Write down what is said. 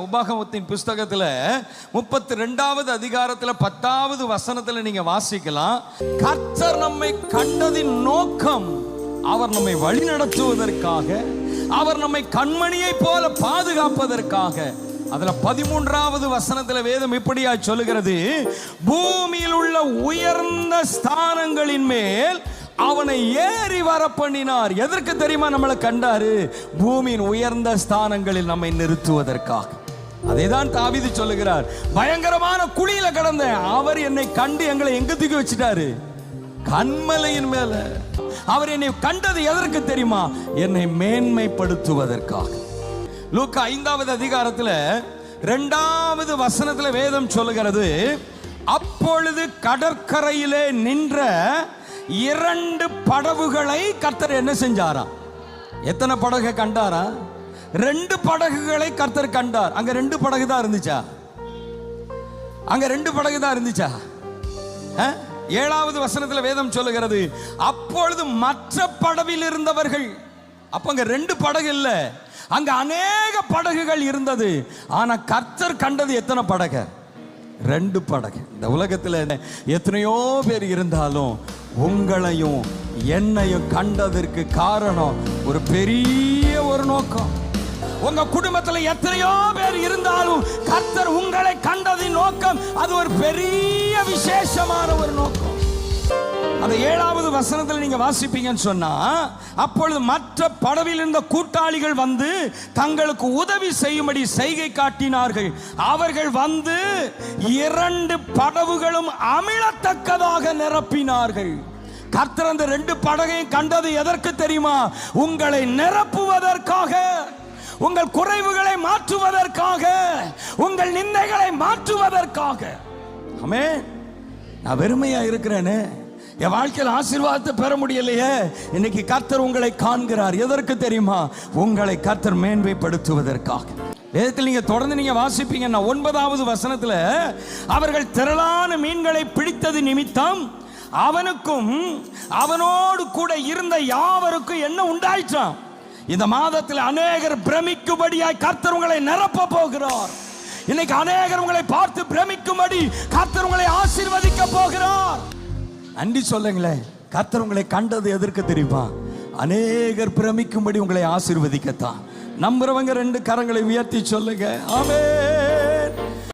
உபாகமத்தின் புஸ்தகத்துல 32வது அதிகாரத்துல 10வது வசனத்துல நீங்க வாசிக்கலாம். கர்த்தர் நம்மை கண்டதின் நோக்கம் அவர் நம்மை வழிநடத்துவதற்காக, அவர் நம்மை கண்மணியை போல பாதுகாப்பதற்காக. அதுல 13வது வசனத்துல வேதம் இப்படியா சொல்லுகிறது, பூமியில் உள்ள உயர்ந்த ஸ்தானங்களின் மேல் அவனை ஏறி வர பண்ணினார். எதற்கு தெரியுமா நம்மளை கண்டாரு? பூமியின் உயர்ந்த ஸ்தானங்களில் நம்மை நிறுத்துவதற்காக. அதேதான் தாவீது சொல்லுகிறார், பயங்கரமான குழியில கடந்தேன், அவர் என்னை கண்டு எங்களை எங்க தூக்கி வச்சிட்டாரு? கன்மலையின் மேல. அவர் என்னை கண்டது எதற்கு தெரியுமா? என்னை மேன்மைப்படுத்துவதற்காக. லூக்கா 5வது அதிகாரத்துல 2வது வசனத்துல வேதம் சொல்லுகிறது, அப்பொழுது கடற்கரையிலே நின்ற 2 படகுகளை கர்த்தர் என்ன செஞ்சாரா? எத்தனை படகு கண்டாரா? 2 படகுகளை கர்த்தர் கண்டார். அங்க 2 படகு தான் இருந்துச்சா? அங்க 2 படகு தான் இருந்துச்சா? 7வது வசனத்துல வேதம் சொல்லுகிறது, அப்பொழுது மற்ற படவில் இருந்தவர்கள். அப்ப அங்க 2 படகு இல்ல, அங்க அநேக படகுகள் இருந்தது. ஆனா கர்த்தர் கண்டது எத்தனை படகு? 2 படகு. இந்த உலகத்துல எத்தனையோ பேர் இருந்தாலும் உங்களையும் என்னையும் கண்டதற்கு காரணம் ஒரு பெரிய ஒரு நோக்கம். உங்க குடும்பத்துல எத்தனையோ பேர் இருந்தாலும் கர்த்தர் உங்களை கண்டதின் நோக்கம் அது ஒரு பெரிய விசேஷமான ஒரு நோக்கம். அந்த 7வது வசனத்தில் நீங்க வாசிப்பீங்கன்னு சொன்னா, அப்பொழுது மற்ற படவில் இருந்த கூட்டாளிகள் வந்து தங்களுக்கு உதவி செய்யும்படி செய்கை காட்டினார்கள். அவர்கள் வந்து 2 படகுகளும் அமிழத்தக்கதாக நிரப்பினார்கள். கர்த்தர் அந்த 2 படகையும் கண்டது எதற்கு தெரியுமா? உங்களை நிரப்புவதற்காக, உங்கள் குறைவுகளை மாற்றுவதற்காக, உங்கள் நிந்தைகளை மாற்றுவதற்காக. ஆமென். நான் வெறுமையா இருக்கிறேனே, என் வாழ்க்கையில் ஆசீர்வாதத்தை பெற முடியலையே, இன்னைக்கு கர்த்தர் உங்களை காண்கிறார். எதற்கு தெரியுமா? உங்களை கர்த்தர் மேன்மைப்படுத்துவதற்காக. வேதத்தில் நீங்க தொடர்ந்து நீங்க வாசிப்பீங்கன்னா 9வது வசனத்துல, அவர்கள் திரளான மீன்களை பிடித்தது நிமித்தம் அவனுக்கும் அவனோடு கூட இருந்த யாவருக்கும் என்ன உண்டாயிற்றாம்? இந்த மாதத்தில் அநேகர் பிரமிக்கும்படியாய் கர்த்தர் உங்களை நிரப்ப போகிறார். இன்னைக்கு அநேகர் உங்களை பார்த்து பிரமிக்கும்படி கர்த்தர் உங்களை ஆசீர்வதிக்க போகிறார். நன்றி சொல்லுங்களேன். கர்த்தர் உங்களை கண்டது எதற்கு தெரியுமா? அநேகர் பிரமிக்கும்படி உங்களை ஆசீர்வதிக்கத்தான். நம்புறவங்க 2 கரங்களை உயர்த்தி சொல்லுங்க, ஆமென்.